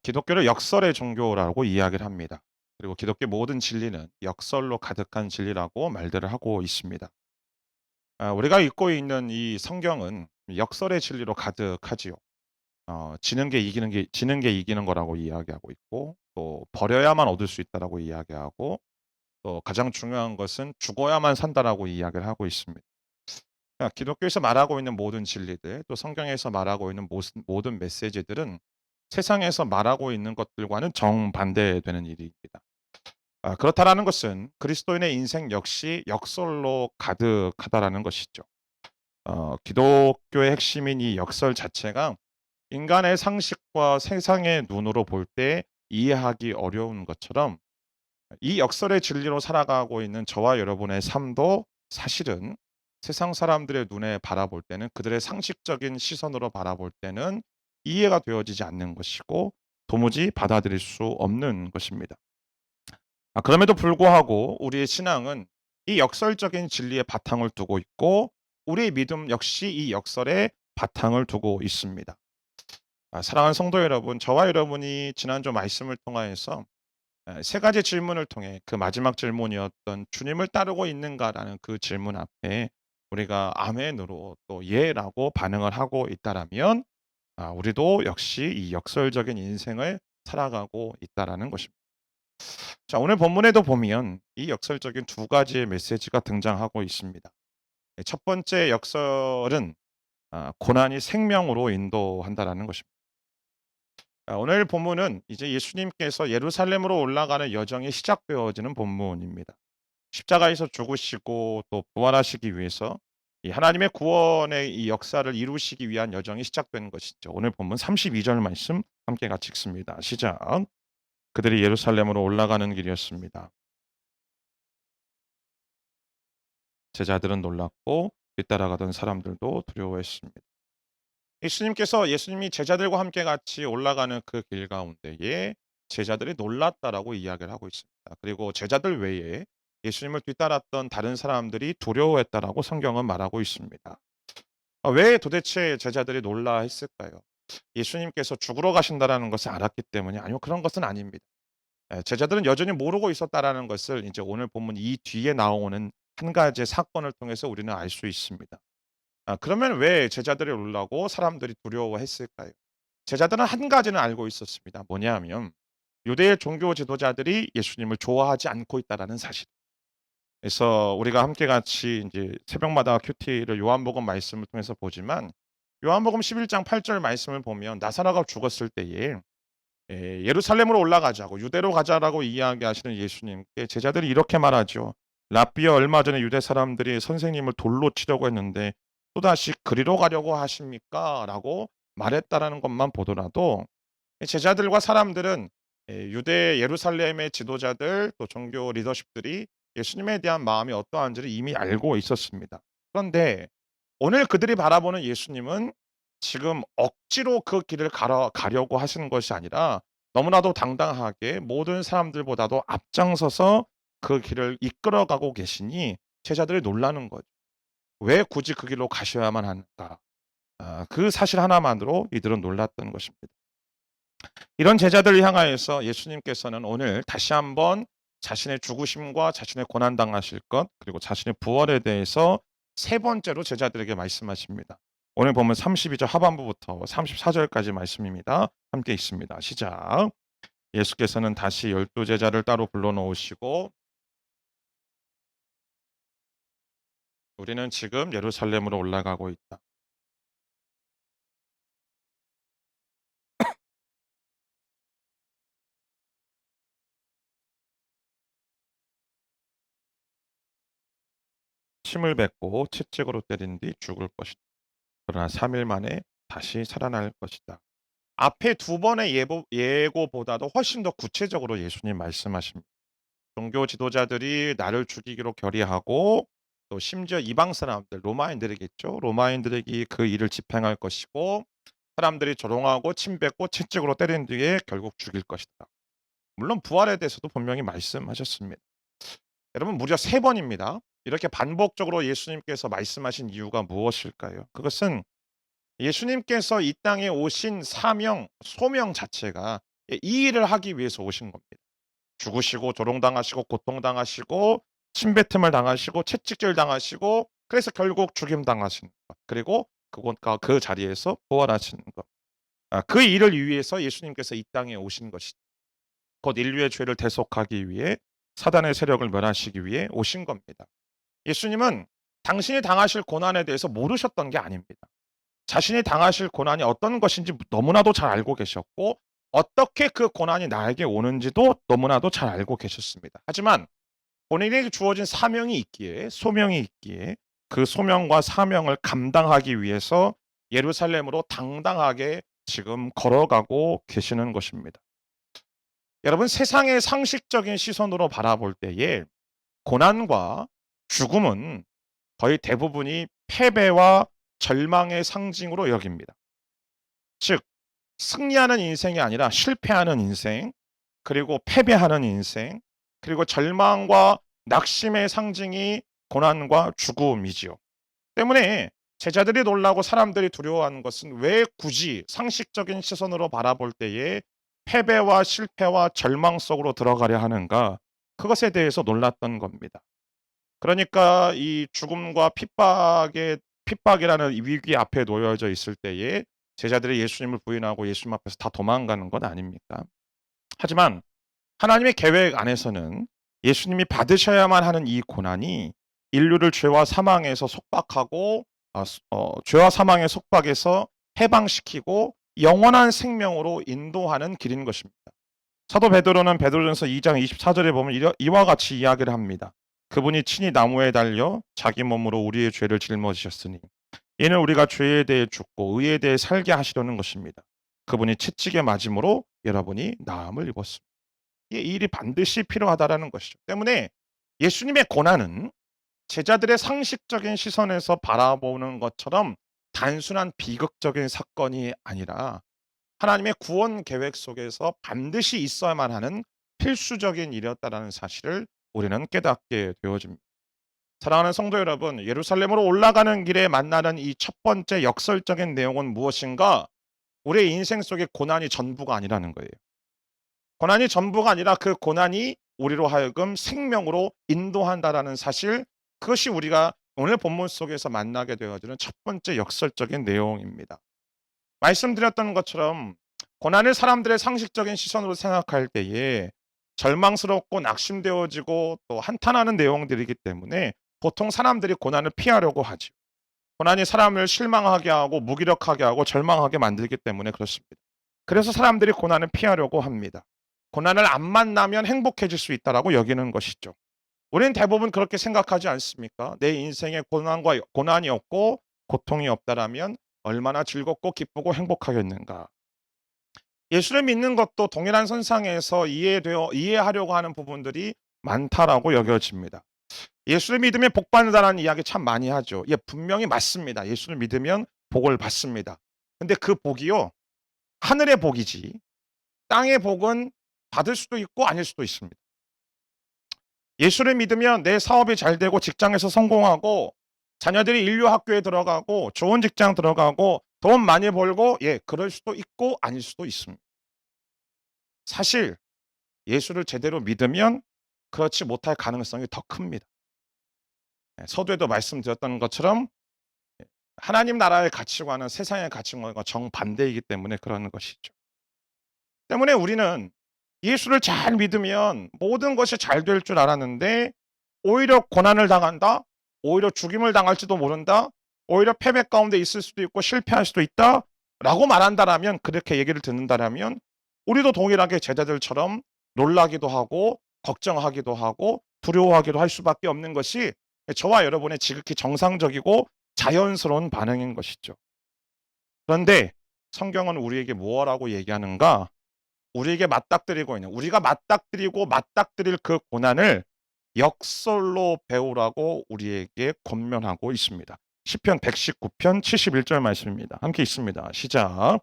기독교를 역설의 종교라고 이야기를 합니다. 그리고 기독교 모든 진리는 역설로 가득한 진리라고 말들을 하고 있습니다. 우리가 읽고 있는 이 성경은 역설의 진리로 가득하지요. 지는 게 이기는 거라고 이야기하고 있고, 또 버려야만 얻을 수 있다라고 이야기하고, 또 가장 중요한 것은 죽어야만 산다라고 이야기를 하고 있습니다. 기독교에서 말하고 있는 모든 진리들, 또 성경에서 말하고 있는 모든 메시지들은 세상에서 말하고 있는 것들과는 정반대되는 일입니다. 그렇다라는 것은 그리스도인의 인생 역시 역설로 가득하다라는 것이죠. 기독교의 핵심인 이 역설 자체가 인간의 상식과 세상의 눈으로 볼 때 이해하기 어려운 것처럼 이 역설의 진리로 살아가고 있는 저와 여러분의 삶도 사실은 세상 사람들의 눈에 바라볼 때는 그들의 상식적인 시선으로 바라볼 때는 이해가 되어지지 않는 것이고 도무지 받아들일 수 없는 것입니다. 그럼에도 불구하고 우리의 신앙은 이 역설적인 진리의 바탕을 두고 있고 우리의 믿음 역시 이 역설의 바탕을 두고 있습니다. 사랑하는 성도 여러분, 저와 여러분이 지난주 말씀을 통하여서 세 가지 질문을 통해 그 마지막 질문이었던 "주님을 따르고 있는가?"라는 그 질문 앞에 우리가 아멘으로 또 "예"라고 반응을 하고 있다라면 우리도 역시 이 역설적인 인생을 살아가고 있다라는 것입니다. 자, 오늘 본문에도 보면 이 역설적인 두 가지의 메시지가 등장하고 있습니다. 첫 번째 역설은 고난이 생명으로 인도한다라는 것입니다. 오늘 본문은 이제 예수님께서 예루살렘으로 올라가는 여정이 시작되어지는 본문입니다. 십자가에서 죽으시고 또 부활하시기 위해서 이 하나님의 구원의 이 역사를 이루시기 위한 여정이 시작된 것이죠. 오늘 본문 32절 말씀 함께 같이 읽습니다. 시작. 그들이 예루살렘으로 올라가는 길이었습니다. 제자들은 놀랐고 뒤따라가던 사람들도 두려워했습니다. 예수님이 제자들과 함께 같이 올라가는 그 길 가운데에 제자들이 놀랐다라고 이야기를 하고 있습니다. 그리고 제자들 외에 예수님을 뒤따랐던 다른 사람들이 두려워했다라고 성경은 말하고 있습니다. 왜 도대체 제자들이 놀라했을까요? 예수님께서 죽으러 가신다라는 것을 알았기 때문이 아니요, 그런 것은 아닙니다. 제자들은 여전히 모르고 있었다라는 것을 이제 오늘 본문 이 뒤에 나오는 한 가지 사건을 통해서 우리는 알 수 있습니다. 그러면 왜 제자들이 놀라고 사람들이 두려워했을까요? 제자들은 한 가지는 알고 있었습니다. 뭐냐 하면 유대의 종교 지도자들이 예수님을 좋아하지 않고 있다라는 사실. 그래서 우리가 함께 같이 이제 새벽마다 큐티를 요한복음 말씀을 통해서 보지만 요한복음 11장 8절 말씀을 보면 나사로가 죽었을 때에 예루살렘으로 올라가자고 유대로 가자라고 이야기하시는 예수님께 제자들이 이렇게 말하죠. 랍비여, 얼마 전에 유대 사람들이 선생님을 돌로 치려고 했는데 또다시 그리로 가려고 하십니까? 라고 말했다라는 것만 보더라도 제자들과 사람들은 유대 예루살렘의 지도자들 또 종교 리더십들이 예수님에 대한 마음이 어떠한지를 이미 알고 있었습니다. 그런데 오늘 그들이 바라보는 예수님은 지금 억지로 그 길을 가려고 하시는 것이 아니라 너무나도 당당하게 모든 사람들보다도 앞장서서 그 길을 이끌어가고 계시니 제자들이 놀라는 거죠. '왜 굳이 그 길로 가셔야만 하는가.' 그 사실 하나만으로 이들은 놀랐던 것입니다. 이런 제자들을 향하여서 예수님께서는 오늘 다시 한번 자신의 죽으심과 자신의 고난 당하실 것 그리고 자신의 부활에 대해서 세 번째로 제자들에게 말씀하십니다. 오늘 보면 32절 하반부부터 34절까지 말씀입니다. 함께 읽습니다. 시작. 예수께서는 다시 12 제자를 따로 불러 놓으시고 우리는 지금 예루살렘으로 올라가고 있다. 침을 뱉고 채찍으로 때린 뒤 죽을 것이다. 그러나 3일 만에 다시 살아날 것이다. 앞에 두 번의 예고보다도 훨씬 더 구체적으로 예수님 말씀하십니다. 종교 지도자들이 나를 죽이기로 결의하고 또 심지어 이방 사람들 로마인들이겠죠. 로마인들에게 그 일을 집행할 것이고 사람들이 조롱하고 침 뱉고 채찍으로 때린 뒤에 결국 죽일 것이다. 물론 부활에 대해서도 분명히 말씀하셨습니다. 여러분 무려 세 번입니다. 이렇게 반복적으로 예수님께서 말씀하신 이유가 무엇일까요? 그것은 예수님께서 이 땅에 오신 사명, 소명 자체가 이 일을 하기 위해서 오신 겁니다. 죽으시고 조롱당하시고 고통당하시고 침뱉음을 당하시고 채찍질 당하시고 그래서 결국 죽임당하시는 것. 그리고 그곳과 그 자리에서 부활하시는 것. 그 일을 위해서 예수님께서 이 땅에 오신 것이죠. 곧 인류의 죄를 대속하기 위해 사단의 세력을 멸하시기 위해 오신 겁니다. 예수님은 당신이 당하실 고난에 대해서 모르셨던 게 아닙니다. 자신이 당하실 고난이 어떤 것인지 너무나도 잘 알고 계셨고 어떻게 그 고난이 나에게 오는지도 너무나도 잘 알고 계셨습니다. 하지만 본인에게 주어진 사명이 있기에 소명이 있기에 그 소명과 사명을 감당하기 위해서 예루살렘으로 당당하게 지금 걸어가고 계시는 것입니다. 여러분 세상의 상식적인 시선으로 바라볼 때에 고난과 죽음은 거의 대부분이 패배와 절망의 상징으로 여깁니다. 즉 승리하는 인생이 아니라 실패하는 인생, 그리고 패배하는 인생, 그리고 절망과 낙심의 상징이 고난과 죽음이지요. 때문에 제자들이 놀라고 사람들이 두려워하는 것은 왜 굳이 상식적인 시선으로 바라볼 때에 패배와 실패와 절망 속으로 들어가려 하는가? 그것에 대해서 놀랐던 겁니다. 그러니까 이 죽음과 핍박이라는 이 위기 앞에 놓여져 있을 때에 제자들이 예수님을 부인하고 예수님 앞에서 다 도망가는 건 아닙니까? 하지만 하나님의 계획 안에서는 예수님이 받으셔야만 하는 이 고난이 인류를 죄와 사망에서 속박하고 죄와 사망의 속박에서 해방시키고 영원한 생명으로 인도하는 길인 것입니다. 사도 베드로는 베드로전서 2장 24절에 보면 이와 같이 이야기를 합니다. 그분이 친히 나무에 달려 자기 몸으로 우리의 죄를 짊어지셨으니 이는 우리가 죄에 대해 죽고 의에 대해 살게 하시려는 것입니다. 그분이 채찍에 맞음으로 여러분이 나음을 입었습니다. 이 일이 반드시 필요하다라는 것이죠. 때문에 예수님의 고난은 제자들의 상식적인 시선에서 바라보는 것처럼 단순한 비극적인 사건이 아니라 하나님의 구원 계획 속에서 반드시 있어야만 하는 필수적인 일이었다라는 사실을 우리는 깨닫게 되어집니다. 사랑하는 성도 여러분, 예루살렘으로 올라가는 길에 만나는 이 첫 번째 역설적인 내용은 무엇인가? 우리의 인생 속에 고난이 전부가 아니라는 거예요. 고난이 전부가 아니라 그 고난이 우리로 하여금 생명으로 인도한다라는 사실, 그것이 우리가 오늘 본문 속에서 만나게 되어지는 첫 번째 역설적인 내용입니다. 말씀드렸던 것처럼 고난을 사람들의 상식적인 시선으로 생각할 때에 절망스럽고 낙심되어지고 또 한탄하는 내용들이기 때문에 보통 사람들이 고난을 피하려고 하죠. 고난이 사람을 실망하게 하고 무기력하게 하고 절망하게 만들기 때문에 그렇습니다. 그래서 사람들이 고난을 피하려고 합니다. 고난을 안 만나면 행복해질 수 있다라고 여기는 것이죠. 우리는 대부분 그렇게 생각하지 않습니까? 내 인생에 고난이 없고 고통이 없다라면 얼마나 즐겁고 기쁘고 행복하겠는가. 예수를 믿는 것도 동일한 선상에서 이해하려고 하는 부분들이 많다라고 여겨집니다. 예수를 믿으면 복 받는다라는 이야기 참 많이 하죠. 예, 분명히 맞습니다. 예수를 믿으면 복을 받습니다. 근데 그 복이요, 하늘의 복이지 땅의 복은 받을 수도 있고 아닐 수도 있습니다. 예수를 믿으면 내 사업이 잘 되고 직장에서 성공하고 자녀들이 인류 학교에 들어가고 좋은 직장 들어가고 돈 많이 벌고, 예, 그럴 수도 있고 아닐 수도 있습니다. 사실 예수를 제대로 믿으면 그렇지 못할 가능성이 더 큽니다. 예, 서두에도 말씀드렸던 것처럼 하나님 나라의 가치관은 세상의 가치관과 정반대이기 때문에 그러는 것이죠. 때문에 우리는 예수를 잘 믿으면 모든 것이 잘 될 줄 알았는데 오히려 고난을 당한다? 오히려 죽임을 당할지도 모른다? 오히려 패배 가운데 있을 수도 있고 실패할 수도 있다? 라고 말한다라면, 그렇게 얘기를 듣는다라면 우리도 동일하게 제자들처럼 놀라기도 하고 걱정하기도 하고 두려워하기도 할 수밖에 없는 것이 저와 여러분의 지극히 정상적이고 자연스러운 반응인 것이죠. 그런데 성경은 우리에게 무엇라고 얘기하는가? 우리에게 맞닥뜨리고 있는, 우리가 맞닥뜨리고 맞닥뜨릴 그 고난을 역설로 배우라고 우리에게 권면하고 있습니다. 시편 119편 71절 말씀입니다. 함께 있습니다. 시작.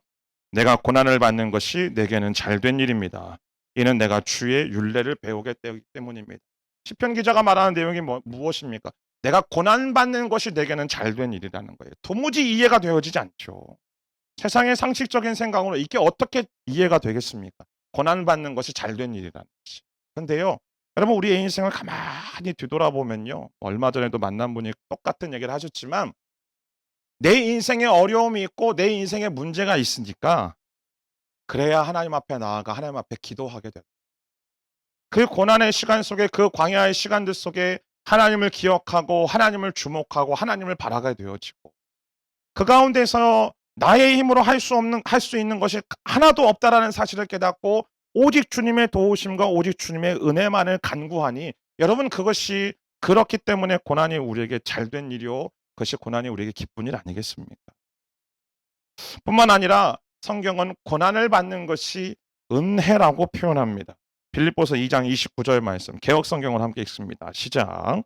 내가 고난을 받는 것이 내게는 잘된 일입니다. 이는 내가 주의 율례를 배우게 되기 때문입니다. 시편 기자가 말하는 내용이 무엇입니까? 내가 고난받는 것이 내게는 잘된 일이라는 거예요. 도무지 이해가 되어지지 않죠. 세상의 상식적인 생각으로 이게 어떻게 이해가 되겠습니까? 고난받는 것이 잘된 일이라는 것이. 근데요, 여러분 우리의 인생을 가만히 뒤돌아보면요. 얼마 전에도 만난 분이 똑같은 얘기를 하셨지만 내 인생에 어려움이 있고 내 인생에 문제가 있으니까 그래야 하나님 앞에 나아가 하나님 앞에 기도하게 돼요. 그 고난의 시간 속에 그 광야의 시간들 속에 하나님을 기억하고 하나님을 주목하고 하나님을 바라게 되어지고 그 가운데서 나의 힘으로 할 수 있는 것이 하나도 없다라는 사실을 깨닫고 오직 주님의 도우심과 오직 주님의 은혜만을 간구하니 여러분 그것이 그렇기 때문에 고난이 우리에게 잘된 일이요 그것이 고난이 우리에게 기쁜 일 아니겠습니까? 뿐만 아니라 성경은 고난을 받는 것이 은혜라고 표현합니다. 빌립보서 2장 29절 말씀 개역 성경을 함께 읽습니다. 시작.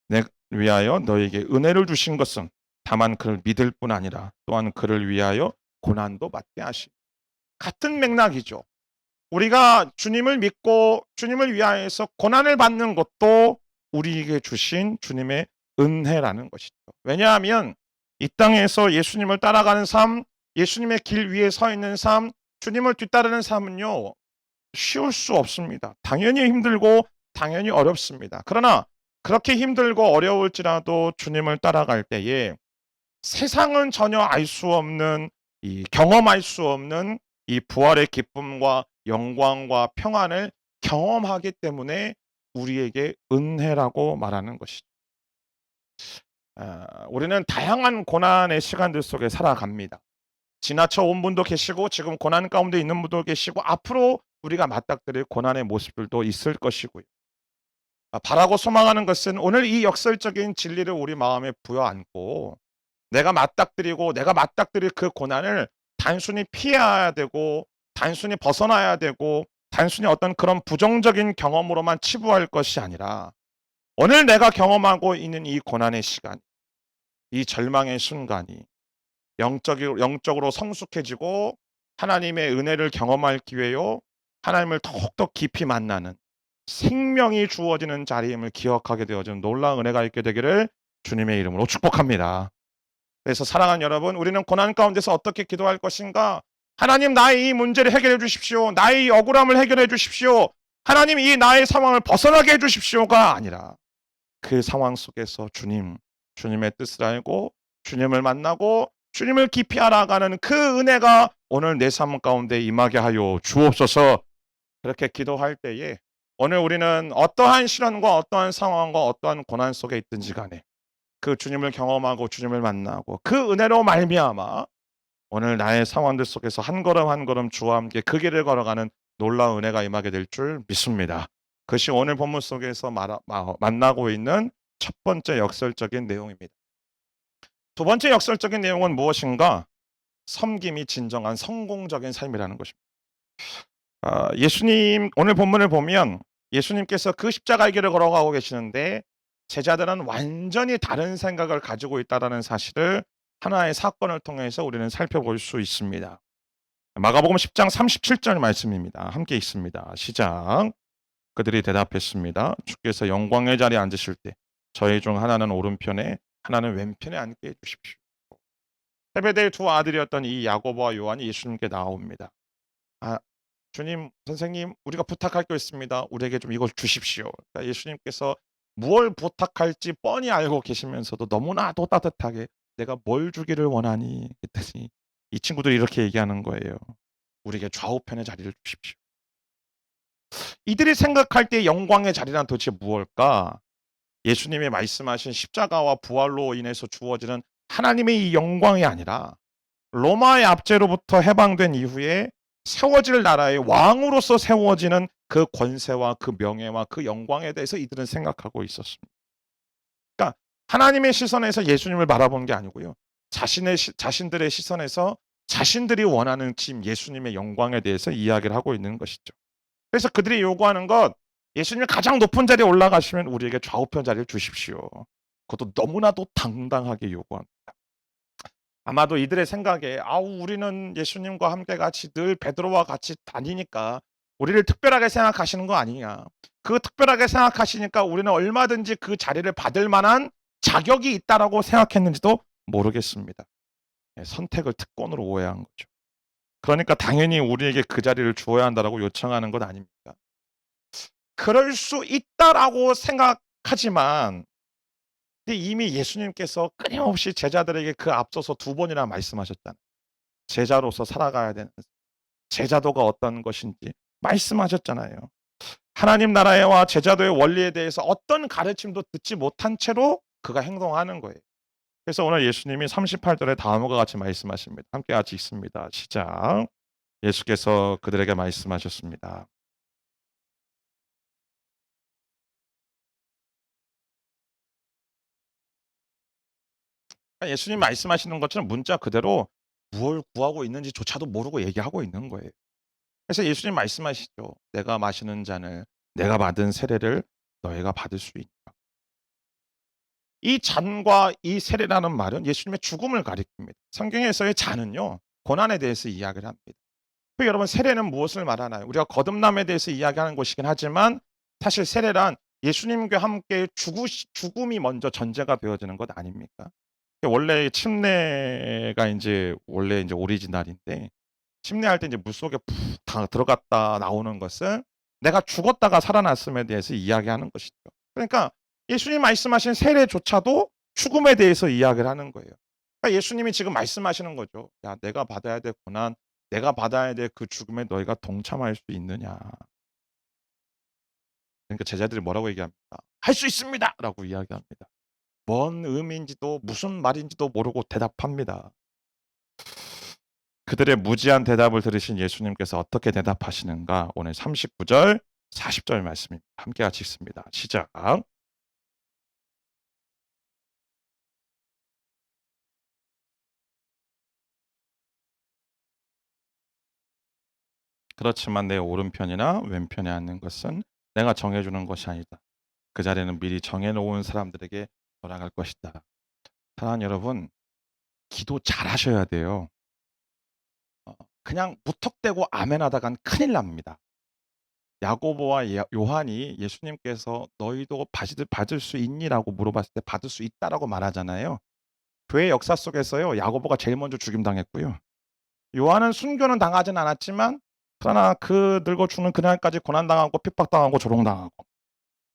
내 위하여 너에게 은혜를 주신 것은 다만 그를 믿을 뿐 아니라 또한 그를 위하여 고난도 받게 하시. 같은 맥락이죠. 우리가 주님을 믿고 주님을 위하여서 고난을 받는 것도 우리에게 주신 주님의 은혜라는 것이죠. 왜냐하면 이 땅에서 예수님을 따라가는 삶, 예수님의 길 위에 서 있는 삶, 주님을 뒤따르는 삶은요. 쉬울 수 없습니다. 당연히 힘들고 당연히 어렵습니다. 그러나 그렇게 힘들고 어려울지라도 주님을 따라갈 때에 세상은 전혀 알 수 없는 이 경험할 수 없는 이 부활의 기쁨과 영광과 평안을 경험하기 때문에 우리에게 은혜라고 말하는 것이죠. 우리는 다양한 고난의 시간들 속에 살아갑니다. 지나쳐 온 분도 계시고 지금 고난 가운데 있는 분도 계시고 앞으로 우리가 맞닥뜨릴 고난의 모습들도 있을 것이고요. 바라고 소망하는 것은 오늘 이 역설적인 진리를 우리 마음에 부여안고 내가 맞닥뜨리고 내가 맞닥뜨릴 그 고난을 단순히 피해야 되고 단순히 벗어나야 되고 단순히 어떤 그런 부정적인 경험으로만 치부할 것이 아니라 오늘 내가 경험하고 있는 이 고난의 시간, 이 절망의 순간이 영적으로 성숙해지고 하나님의 은혜를 경험할 기회요. 하나님을 더욱더 깊이 만나는 생명이 주어지는 자리임을 기억하게 되어지는 놀라운 은혜가 있게 되기를 주님의 이름으로 축복합니다. 그래서 사랑하는 여러분, 우리는 고난 가운데서 어떻게 기도할 것인가? 하나님 나의 이 문제를 해결해 주십시오. 나의 이 억울함을 해결해 주십시오. 하나님 이 나의 상황을 벗어나게 해 주십시오가 아니라 그 상황 속에서 주님의 뜻을 알고 주님을 만나고 주님을 깊이 알아가는 그 은혜가 오늘 내 삶 가운데 임하게 하여 주옵소서. 그렇게 기도할 때에 오늘 우리는 어떠한 시련과 어떠한 상황과 어떠한 고난 속에 있든지 간에 그 주님을 경험하고 주님을 만나고 그 은혜로 말미암아 오늘 나의 상황들 속에서 한 걸음 한 걸음 주와 함께 그 길을 걸어가는 놀라운 은혜가 임하게 될 줄 믿습니다. 그것이 오늘 본문 속에서 만나고 있는 첫 번째 역설적인 내용입니다. 두 번째 역설적인 내용은 무엇인가? 섬김이 진정한 성공적인 삶이라는 것입니다. 예수님 오늘 본문을 보면 예수님께서 그 십자가의 길을 걸어가고 계시는데 제자들은 완전히 다른 생각을 가지고 있다는 사실을 하나의 사건을 통해서 우리는 살펴볼 수 있습니다. 마가복음 10장 37절 말씀입니다. 함께 읽습니다. 시작. 그들이 대답했습니다. 주께서 영광의 자리에 앉으실 때 저희 중 하나는 오른편에 하나는 왼편에 앉게 해주십시오. 세베대의 두 아들이었던 이 야고보와 요한이 예수님께 나옵니다. 주님, 선생님, 우리가 부탁할 게 있습니다. 우리에게 좀 이걸 주십시오. 그러니까 예수님께서 무엇 부탁할지 뻔히 알고 계시면서도 너무나도 따뜻하게 내가 뭘 주기를 원하니? 그랬더니 이 친구들이 이렇게 얘기하는 거예요. 우리에게 좌우편의 자리를 주십시오. 이들이 생각할 때 영광의 자리란 도대체 무엇일까? 예수님이 말씀하신 십자가와 부활로 인해서 주어지는 하나님의 이 영광이 아니라 로마의 압제로부터 해방된 이후에 세워질 나라의 왕으로서 세워지는 그 권세와 그 명예와 그 영광에 대해서 이들은 생각하고 있었습니다. 그러니까 하나님의 시선에서 예수님을 바라본 게 아니고요. 자신들의 시선에서 자신들이 원하는 지금 예수님의 영광에 대해서 이야기를 하고 있는 것이죠. 그래서 그들이 요구하는 것, 예수님이 가장 높은 자리에 올라가시면 우리에게 좌우편 자리를 주십시오. 그것도 너무나도 당당하게 요구합니다. 아마도 이들의 생각에 우리는 예수님과 함께 같이 늘 베드로와 같이 다니니까 우리를 특별하게 생각하시는 거 아니냐. 그 특별하게 생각하시니까 우리는 얼마든지 그 자리를 받을 만한 자격이 있다라고 생각했는지도 모르겠습니다. 선택을 특권으로 오해한 거죠. 그러니까 당연히 우리에게 그 자리를 주어야 한다라고 요청하는 것 아닙니까? 그럴 수 있다라고 생각하지만 근데 이미 예수님께서 끊임없이 제자들에게 그 앞서서 두 번이나 말씀하셨잖아요. 제자로서 살아가야 되는 제자도가 어떤 것인지 말씀하셨잖아요. 하나님 나라와 제자도의 원리에 대해서 어떤 가르침도 듣지 못한 채로 그가 행동하는 거예요. 그래서 오늘 예수님이 38절에 다음과 같이 말씀하십니다. 함께 같이 읽습니다. 시작. 예수께서 그들에게 말씀하셨습니다. 예수님 말씀하시는 것처럼 문자 그대로 무엇을 구하고 있는지조차도 모르고 얘기하고 있는 거예요. 그래서 예수님 말씀하시죠. 내가 마시는 잔을 내가 받은 세례를 너희가 받을 수 있다. 이 잔과 이 세례라는 말은 예수님의 죽음을 가리킵니다. 성경에서의 잔은요. 고난에 대해서 이야기를 합니다. 여러분 세례는 무엇을 말하나요? 우리가 거듭남에 대해서 이야기하는 것이긴 하지만 사실 세례란 예수님과 함께 죽음이 먼저 전제가 되어지는 것 아닙니까? 원래 침례가 인제 원래 인제 오리지널인데 침례할 때 이제 물속에 푹 다 들어갔다 나오는 것은 내가 죽었다가 살아났음에 대해서 이야기하는 것이죠. 그러니까 예수님 말씀하신 세례조차도 죽음에 대해서 이야기를 하는 거예요. 그러니까 예수님이 지금 말씀하시는 거죠. "야 내가 받아야 될 고난, 내가 받아야 될 그 죽음에 너희가 동참할 수 있느냐." 그러니까 제자들이 뭐라고 얘기합니까? "할 수 있습니다."라고 이야기합니다. 뭔 의미인지도 무슨 말인지도 모르고 대답합니다. 그들의 무지한 대답을 들으신 예수님께서 어떻게 대답하시는가? 오늘 39절, 40절 말씀입니다. 함께 같이 읽습니다. 시작. 그렇지만 내 오른편이나 왼편에 앉는 것은 내가 정해주는 것이 아니다. 그 자리는 미리 정해놓은 사람들에게 돌아갈 것이다. 사랑하는 여러분, 기도 잘하셔야 돼요. 그냥 무턱대고 아멘하다간 큰일 납니다. 야고보와 요한이 예수님께서 너희도 받을 수 있니라고 물어봤을 때 받을 수 있다라고 말하잖아요. 교회 역사 속에서요. 야고보가 제일 먼저 죽임당했고요. 요한은 순교는 당하진 않았지만 그러나 그 늙어 죽는 그날까지 고난당하고 핍박당하고 조롱당하고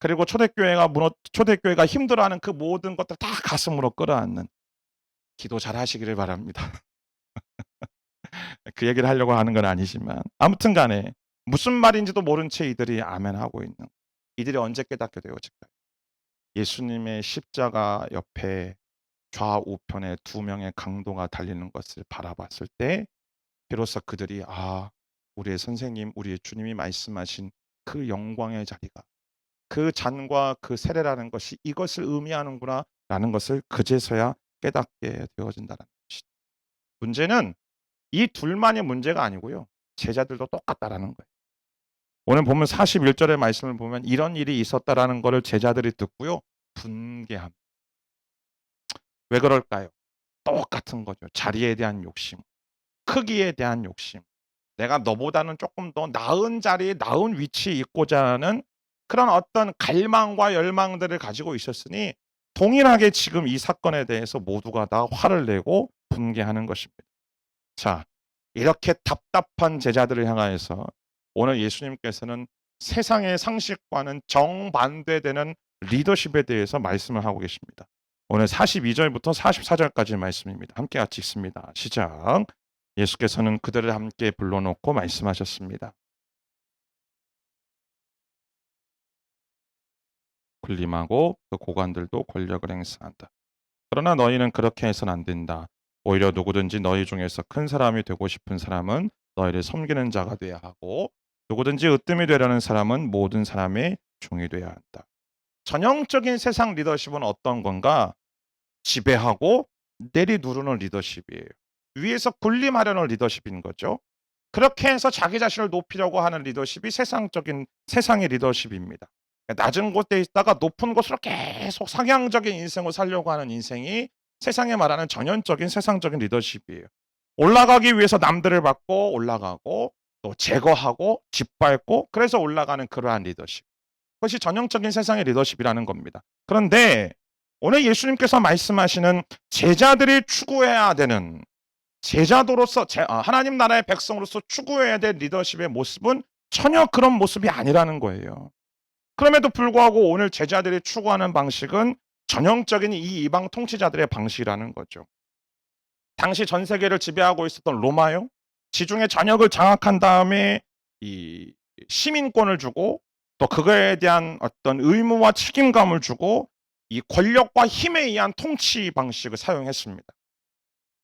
그리고 초대교회가 힘들어하는 그 모든 것들 다 가슴으로 끌어안는 기도 잘하시기를 바랍니다. 그 얘기를 하려고 하는 건 아니지만 아무튼 간에 무슨 말인지도 모른 채 이들이 아멘하고 있는 이들이 언제 깨닫게 되어질까요? 예수님의 십자가 옆에 좌우편에 두 명의 강도가 달리는 것을 바라봤을 때 비로소 그들이 '아 우리의 선생님, 우리의 주님이 말씀하신 그 영광의 자리가 그 잔과 그 세례라는 것이 이것을 의미하는구나.'라는 것을 그제서야 깨닫게 되어진다는 것이죠. 문제는 이 둘만의 문제가 아니고요. 제자들도 똑같다라는 거예요. 오늘 보면 41 절의 말씀을 보면 이런 일이 있었다라는 것을 제자들이 듣고요. 분개합니다. 왜 그럴까요? 똑같은 거죠. 자리에 대한 욕심, 크기에 대한 욕심. 내가 너보다는 조금 더 나은 자리에 나은 위치에 있고자 하는 그런 어떤 갈망과 열망들을 가지고 있었으니 동일하게 지금 이 사건에 대해서 모두가 다 화를 내고 분개하는 것입니다. 자, 이렇게 답답한 제자들을 향하여서 오늘 예수님께서는 세상의 상식과는 정반대되는 리더십에 대해서 말씀을 하고 계십니다. 오늘 42절부터 44절까지 말씀입니다. 함께 같이 읽습니다. 시작. 예수께서는 그들을 함께 불러놓고 말씀하셨습니다. 군림하고 그 고관들도 권력을 행사한다. 그러나 너희는 그렇게 해서는 안 된다. 오히려 누구든지 너희 중에서 큰 사람이 되고 싶은 사람은 너희를 섬기는 자가 돼야 하고 누구든지 으뜸이 되려는 사람은 모든 사람의 종이 돼야 한다. 전형적인 세상 리더십은 어떤 건가? 지배하고 내리누르는 리더십이에요. 위에서 군림하려는 리더십인 거죠. 그렇게 해서 자기 자신을 높이려고 하는 리더십이 세상의 리더십입니다. 낮은 곳에 있다가 높은 곳으로 계속 상향적인 인생을 살려고 하는 인생이 세상에 말하는 전형적인 세상적인 리더십이에요. 올라가기 위해서 남들을 받고 올라가고 또 제거하고 짓밟고 그래서 올라가는 그러한 리더십. 그것이 전형적인 세상의 리더십이라는 겁니다. 그런데 오늘 예수님께서 말씀하시는 제자들이 추구해야 되는 제자도로서 하나님 나라의 백성으로서 추구해야 될 리더십의 모습은 전혀 그런 모습이 아니라는 거예요. 그럼에도 불구하고 오늘 제자들이 추구하는 방식은 전형적인 이 이방 통치자들의 방식이라는 거죠. 당시 전 세계를 지배하고 있었던 로마요. 지중해 전역을 장악한 다음에 이 시민권을 주고 또 그거에 대한 어떤 의무와 책임감을 주고 이 권력과 힘에 의한 통치 방식을 사용했습니다.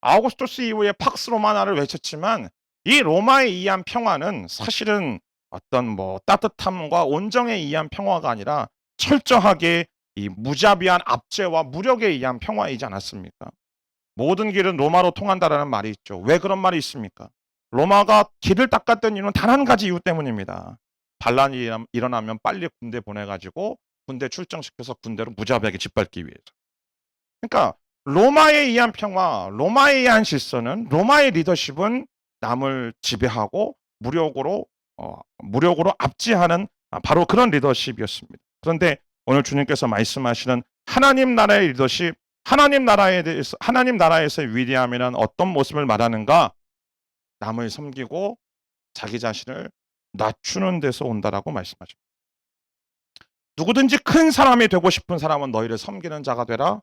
아우구스투스 이후에 팍스 로마나를 외쳤지만 이 로마에 의한 평화는 사실은 어떤 뭐 따뜻함과 온정에 의한 평화가 아니라 철저하게 이 무자비한 압제와 무력에 의한 평화이지 않았습니까? 모든 길은 로마로 통한다라는 말이 있죠. 왜 그런 말이 있습니까? 로마가 길을 닦았던 이유는 단 한 가지 이유 때문입니다. 반란이 일어나면 빨리 군대 보내가지고 군대 출정시켜서 군대로 무자비하게 짓밟기 위해서. 그러니까 로마에 의한 평화, 로마에 의한 질서는, 로마의 리더십은 남을 지배하고 무력으로 압제하는 바로 그런 리더십이었습니다. 그런데 오늘 주님께서 말씀하시는 하나님 나라의 리더십, 하나님 나라에서의 위대함이란 어떤 모습을 말하는가? 남을 섬기고 자기 자신을 낮추는 데서 온다라고 말씀하십니다. 누구든지 큰 사람이 되고 싶은 사람은 너희를 섬기는 자가 되라.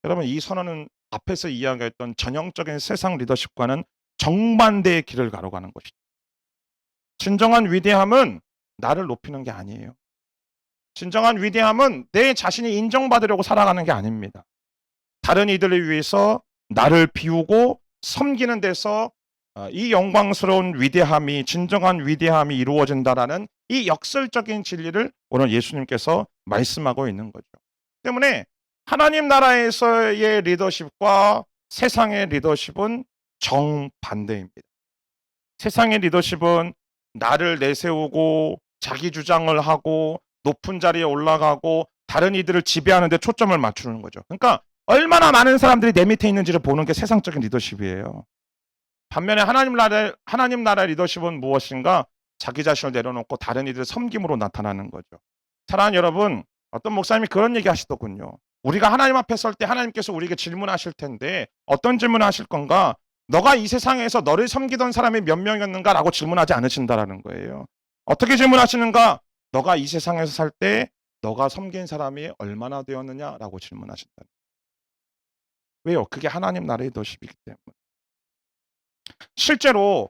여러분, 이 선언은 앞에서 이야기했던 전형적인 세상 리더십과는 정반대의 길을 가로가는 것이죠. 진정한 위대함은 나를 높이는 게 아니에요. 진정한 위대함은 내 자신이 인정받으려고 살아가는 게 아닙니다. 다른 이들을 위해서 나를 비우고 섬기는 데서 이 영광스러운 위대함이, 진정한 위대함이 이루어진다라는 이 역설적인 진리를 오늘 예수님께서 말씀하고 있는 거죠. 때문에 하나님 나라에서의 리더십과 세상의 리더십은 정반대입니다. 세상의 리더십은 나를 내세우고 자기 주장을 하고 높은 자리에 올라가고 다른 이들을 지배하는 데 초점을 맞추는 거죠. 그러니까 얼마나 많은 사람들이 내 밑에 있는지를 보는 게 세상적인 리더십이에요. 반면에 하나님 나라의 리더십은 무엇인가? 자기 자신을 내려놓고 다른 이들을 섬김으로 나타나는 거죠. 사랑하는 여러분, 어떤 목사님이 그런 얘기 하시더군요. 우리가 하나님 앞에 설 때 하나님께서 우리에게 질문하실 텐데 어떤 질문을 하실 건가? 너가 이 세상에서 너를 섬기던 사람이 몇 명이었는가? 라고 질문하지 않으신다라는 거예요. 어떻게 질문하시는가? 너가 이 세상에서 살 때 너가 섬긴 사람이 얼마나 되었느냐? 라고 질문하신다. 왜요? 그게 하나님 나라의 리더십이기 때문에. 실제로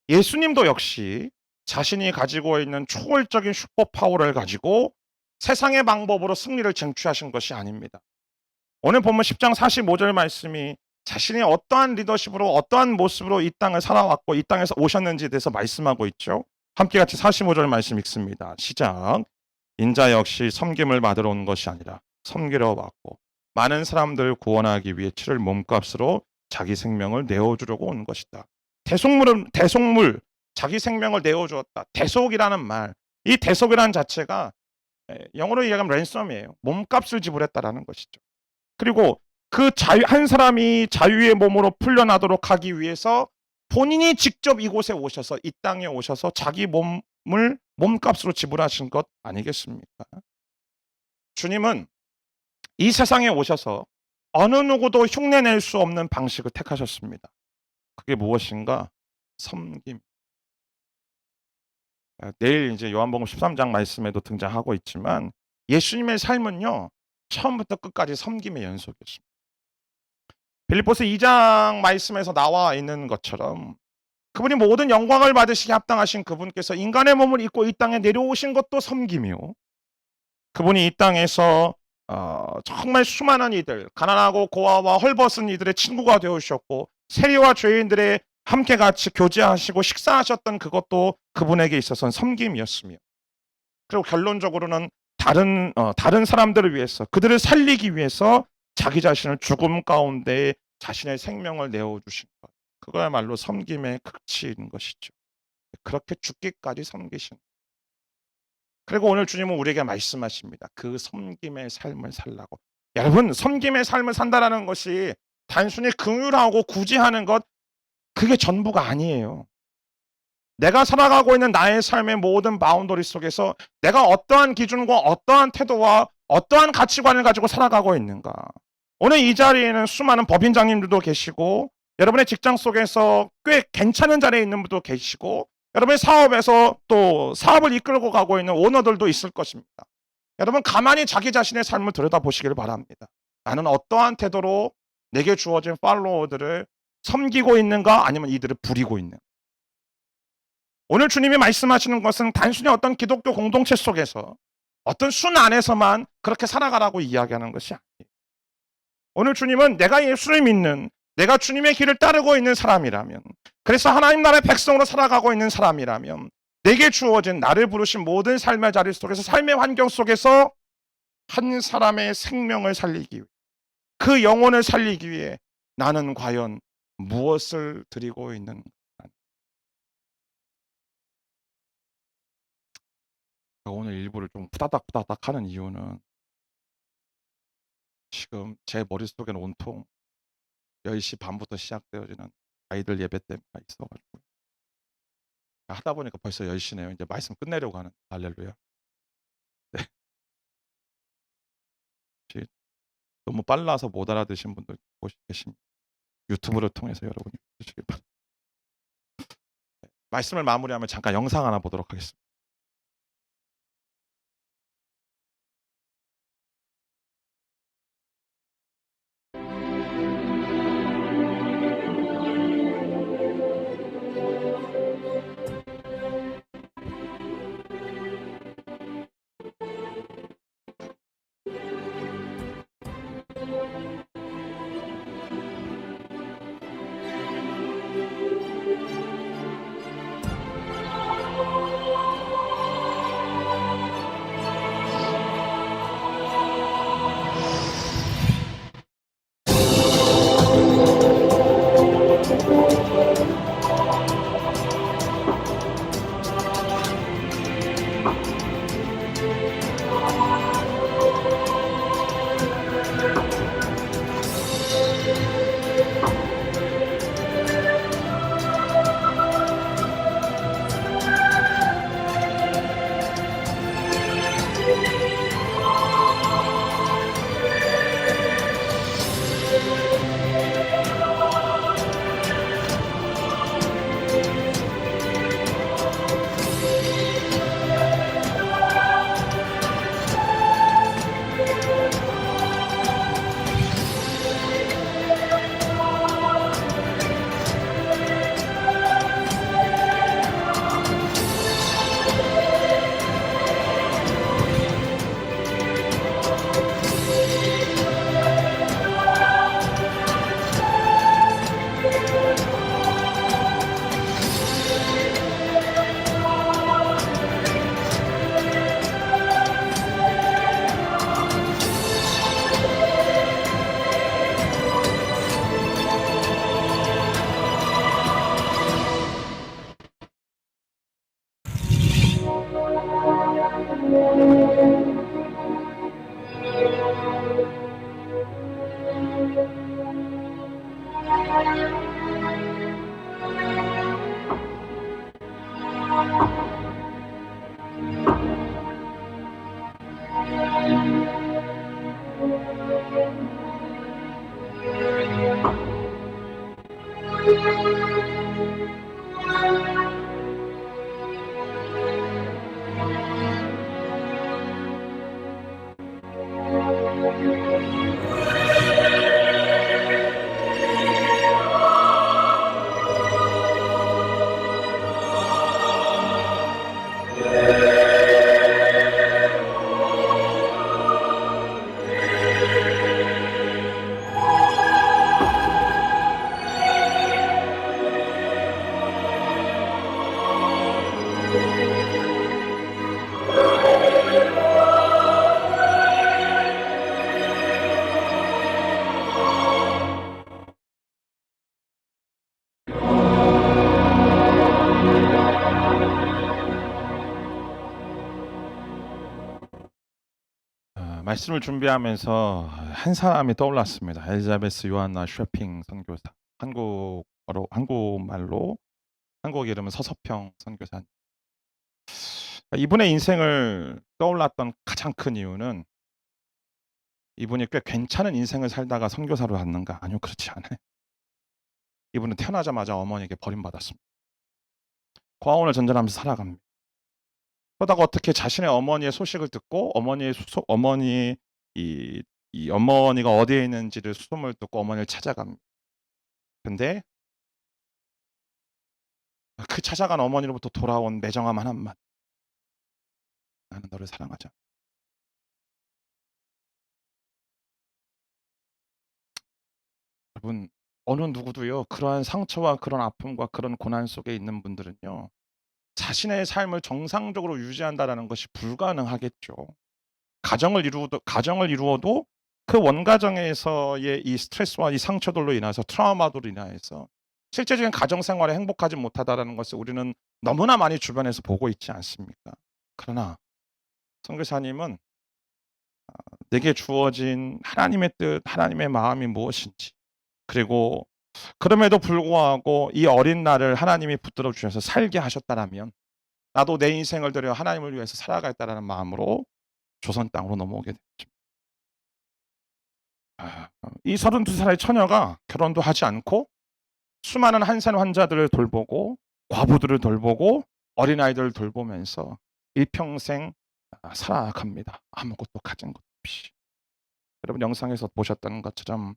예수님도 역시 자신이 가지고 있는 초월적인 슈퍼파워를 가지고 세상의 방법으로 승리를 쟁취하신 것이 아닙니다. 오늘 본문 10장 45절 말씀이 자신이 어떠한 리더십으로 어떠한 모습으로 이 땅을 살아왔고 이 땅에서 오셨는지에 대해서 말씀하고 있죠. 함께 같이 45절 말씀 읽습니다. 시작. 인자 역시 섬김을 받으러 온 것이 아니라 섬기러 왔고 많은 사람들을 구원하기 위해 치를 몸값으로 자기 생명을 내어주려고 온 것이다. 대속물, 자기 생명을 내어주었다. 대속이라는 말, 이 대속이라는 자체가 영어로 이야기하면 랜섬이에요. 몸값을 지불했다라는 것이죠. 그리고 그 한 사람이 자유의 몸으로 풀려나도록 하기 위해서 본인이 직접 이곳에 오셔서, 이 땅에 오셔서 자기 몸을 몸값으로 지불하신 것 아니겠습니까? 주님은 이 세상에 오셔서 어느 누구도 흉내낼 수 없는 방식을 택하셨습니다. 그게 무엇인가? 섬김. 내일 이제 요한복음 13장 말씀에도 등장하고 있지만 예수님의 삶은요, 처음부터 끝까지 섬김의 연속이었습니다. 빌립보서 2장 말씀에서 나와 있는 것처럼 그분이 모든 영광을 받으시기 합당하신 그분께서 인간의 몸을 입고 이 땅에 내려오신 것도 섬김이요. 그분이 이 땅에서 정말 수많은 이들, 가난하고 고아와 헐벗은 이들의 친구가 되어주셨고 세리와 죄인들의 함께 같이 교제하시고 식사하셨던 그것도 그분에게 있어서는 섬김이었으며, 그리고 결론적으로는 다른 사람들을 위해서, 그들을 살리기 위해서 자기 자신을 죽음 가운데 자신의 생명을 내어주신 것, 그거야말로 섬김의 극치인 것이죠. 그렇게 죽기까지 섬기신. 그리고 오늘 주님은 우리에게 말씀하십니다. 그 섬김의 삶을 살라고. 여러분, 섬김의 삶을 산다라는 것이 단순히 긍휼하고 구제하는 것, 그게 전부가 아니에요. 내가 살아가고 있는 나의 삶의 모든 바운더리 속에서 내가 어떠한 기준과 어떠한 태도와 어떠한 가치관을 가지고 살아가고 있는가. 오늘 이 자리에는 수많은 법인장님들도 계시고 여러분의 직장 속에서 꽤 괜찮은 자리에 있는 분도 계시고 여러분의 사업에서 또 사업을 이끌고 가고 있는 오너들도 있을 것입니다. 여러분 가만히 자기 자신의 삶을 들여다보시기를 바랍니다. 나는 어떠한 태도로 내게 주어진 팔로워들을 섬기고 있는가 아니면 이들을 부리고 있는가. 오늘 주님이 말씀하시는 것은 단순히 어떤 기독교 공동체 속에서 어떤 순 안에서만 그렇게 살아가라고 이야기하는 것이 아니에요. 오늘 주님은 내가 예수를 믿는 내가 주님의 길을 따르고 있는 사람이라면 그래서 하나님 나라의 백성으로 살아가고 있는 사람이라면 내게 주어진 나를 부르신 모든 삶의 자리 속에서 삶의 환경 속에서 한 사람의 생명을 살리기 위해 그 영혼을 살리기 위해 나는 과연 무엇을 드리고 있는가. 오늘 일부를 좀 후다닥 하는 이유는 지금 제 머릿속에는 온통 10시 반부터 시작되어지는 아이들 예배 때문에 있어 가지고 하다 보니까 벌써 10시 네요. 이제 말씀 끝내려고 하는 할렐루야. 네. 혹시 너무 빨라서 못 알아듣신 분들 계십니다. 유튜브를 통해서 여러분이 보시길 바랍니다. 말씀을 마무리하면 잠깐 영상 하나 보도록 하겠습니다. 말씀을 준비하면서 한 사람이 떠올랐습니다. 엘자베스 요한나 쉐핑 선교사. 한국말로 한국 이름은 서서평 선교사님. 이분의 인생을 떠올랐던 가장 큰 이유는 이분이 꽤 괜찮은 인생을 살다가 선교사로 왔는가? 아니요, 그렇지 않아요. 이분은 태어나자마자 어머니에게 버림받았습니다. 고아원을 전전하면서 살아갑니다. 그러다가 어떻게 자신의 어머니의 소식을 듣고 어머니 이 어머니가 어디에 있는지를 숨을 듣고 어머니를 찾아갑니다. 근데 그 찾아간 어머니로부터 돌아온 매정함 한마디. "나는 너를 사랑하지 않아." 여러분, 어느 누구도요, 그러한 상처와 그런 아픔과 그런 고난 속에 있는 분들은요, 자신의 삶을 정상적으로 유지한다라는 것이 불가능하겠죠. 가정을 이루어도 그 원가정에서의 이 스트레스와 이 상처들로 인해서 트라우마들로 인하여서 실제적인 가정 생활에 행복하지 못하다라는 것을 우리는 너무나 많이 주변에서 보고 있지 않습니까? 그러나 선교사님은 내게 주어진 하나님의 뜻, 하나님의 마음이 무엇인지, 그리고 그럼에도 불구하고 이 어린 날을 하나님이 붙들어 주셔서 살게 하셨다라면 나도 내 인생을 들여 하나님을 위해서 살아가겠다라는 마음으로 조선 땅으로 넘어오게 됐죠. 이 32살의 처녀가 결혼도 하지 않고 수많은 한산 환자들을 돌보고 과부들을 돌보고 어린아이들을 돌보면서 일평생 살아갑니다. 아무것도 가진 것 없이. 여러분 영상에서 보셨던 것처럼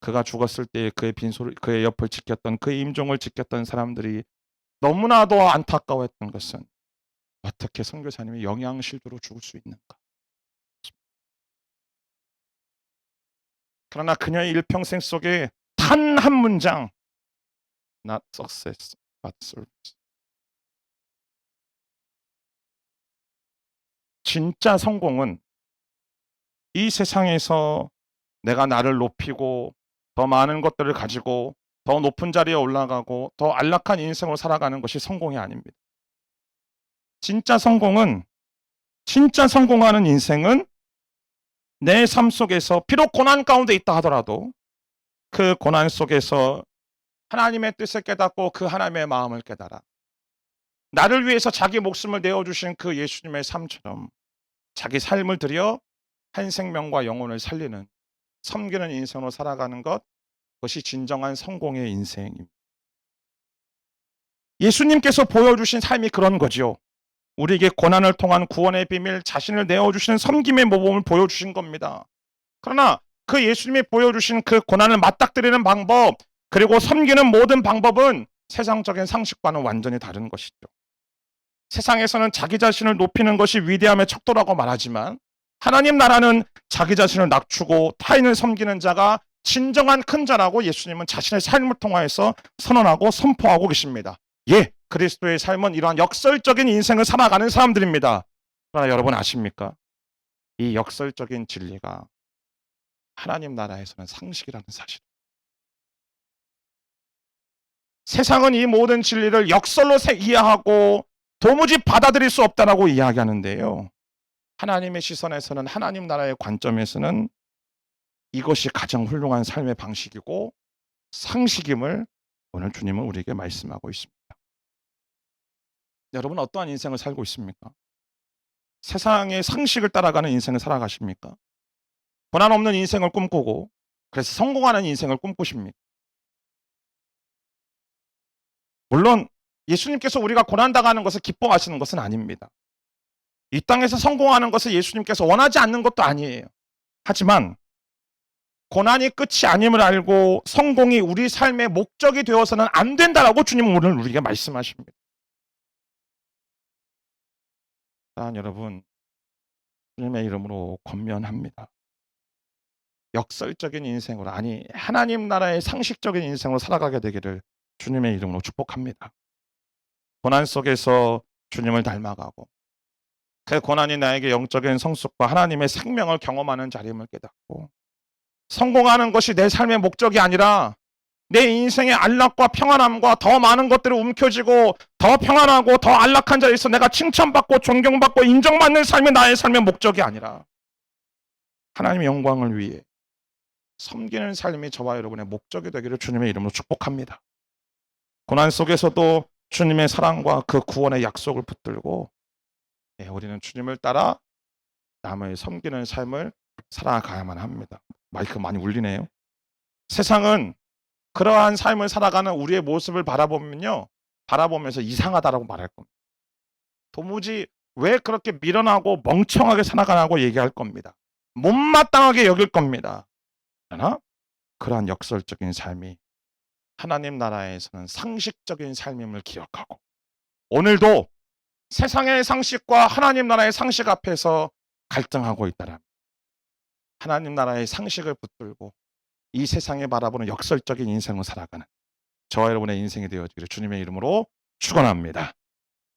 그가 죽었을 때 그의 옆을 지켰던 그의 임종을 지켰던 사람들이 너무나도 안타까워했던 것은 어떻게 선교사님이 영양실조로 죽을 수 있는가. 그러나 그녀의 일평생 속에 단 한 문장 Not success but service. 진짜 성공은 이 세상에서 내가 나를 높이고 더 많은 것들을 가지고 더 높은 자리에 올라가고 더 안락한 인생으로 살아가는 것이 성공이 아닙니다. 진짜 성공은 진짜 성공하는 인생은 내 삶 속에서 비록 고난 가운데 있다 하더라도 그 고난 속에서 하나님의 뜻을 깨닫고 그 하나님의 마음을 깨달아 나를 위해서 자기 목숨을 내어주신 그 예수님의 삶처럼 자기 삶을 들여 한 생명과 영혼을 살리는 섬기는 인생으로 살아가는 것, 그것이 진정한 성공의 인생입니다. 예수님께서 보여주신 삶이 그런 거죠. 우리에게 고난을 통한 구원의 비밀, 자신을 내어주시는 섬김의 모범을 보여주신 겁니다. 그러나 그 예수님이 보여주신 그 고난을 맞닥뜨리는 방법, 그리고 섬기는 모든 방법은 세상적인 상식과는 완전히 다른 것이죠. 세상에서는 자기 자신을 높이는 것이 위대함의 척도라고 말하지만 하나님 나라는 자기 자신을 낮추고 타인을 섬기는 자가 진정한 큰 자라고 예수님은 자신의 삶을 통하여서 선언하고 선포하고 계십니다. 예, 그리스도의 삶은 이러한 역설적인 인생을 살아가는 사람들입니다. 그러나 여러분 아십니까? 이 역설적인 진리가 하나님 나라에서는 상식이라는 사실. 세상은 이 모든 진리를 역설로 이해하고 도무지 받아들일 수 없다라고 이야기하는데요. 하나님의 시선에서는 하나님 나라의 관점에서는 이것이 가장 훌륭한 삶의 방식이고 상식임을 오늘 주님은 우리에게 말씀하고 있습니다. 여러분 어떠한 인생을 살고 있습니까? 세상의 상식을 따라가는 인생을 살아가십니까? 고난 없는 인생을 꿈꾸고 그래서 성공하는 인생을 꿈꾸십니까? 물론 예수님께서 우리가 고난당하는 것을 기뻐하시는 것은 아닙니다. 이 땅에서 성공하는 것을 예수님께서 원하지 않는 것도 아니에요. 하지만 고난이 끝이 아님을 알고 성공이 우리 삶의 목적이 되어서는 안 된다라고 주님은 오늘 우리에게 말씀하십니다. 여러분, 주님의 이름으로 권면합니다. 역설적인 인생으로, 아니 하나님 나라의 상식적인 인생으로 살아가게 되기를 주님의 이름으로 축복합니다. 고난 속에서 주님을 닮아가고 그 고난이 나에게 영적인 성숙과 하나님의 생명을 경험하는 자리임을 깨닫고 성공하는 것이 내 삶의 목적이 아니라 내 인생의 안락과 평안함과 더 많은 것들을 움켜쥐고 더 평안하고 더 안락한 자리에서 내가 칭찬받고 존경받고 인정받는 삶이 나의 삶의 목적이 아니라 하나님의 영광을 위해 섬기는 삶이 저와 여러분의 목적이 되기를 주님의 이름으로 축복합니다. 고난 속에서도 주님의 사랑과 그 구원의 약속을 붙들고 우리는 주님을 따라 남을 섬기는 삶을 살아가야만 합니다. 마이크 많이 울리네요. 세상은 그러한 삶을 살아가는 우리의 모습을 바라보면요. 바라보면서 이상하다라고 말할 겁니다. 도무지 왜 그렇게 미련하고 멍청하게 살아가냐고 얘기할 겁니다. 못마땅하게 여길 겁니다. 그러나 그러한 역설적인 삶이 하나님 나라에서는 상식적인 삶임을 기억하고 오늘도 세상의 상식과 하나님 나라의 상식 앞에서 갈등하고 있다라면 하나님 나라의 상식을 붙들고 이 세상에 바라보는 역설적인 인생을 살아가는 저와 여러분의 인생이 되어지기를 주님의 이름으로 축원합니다.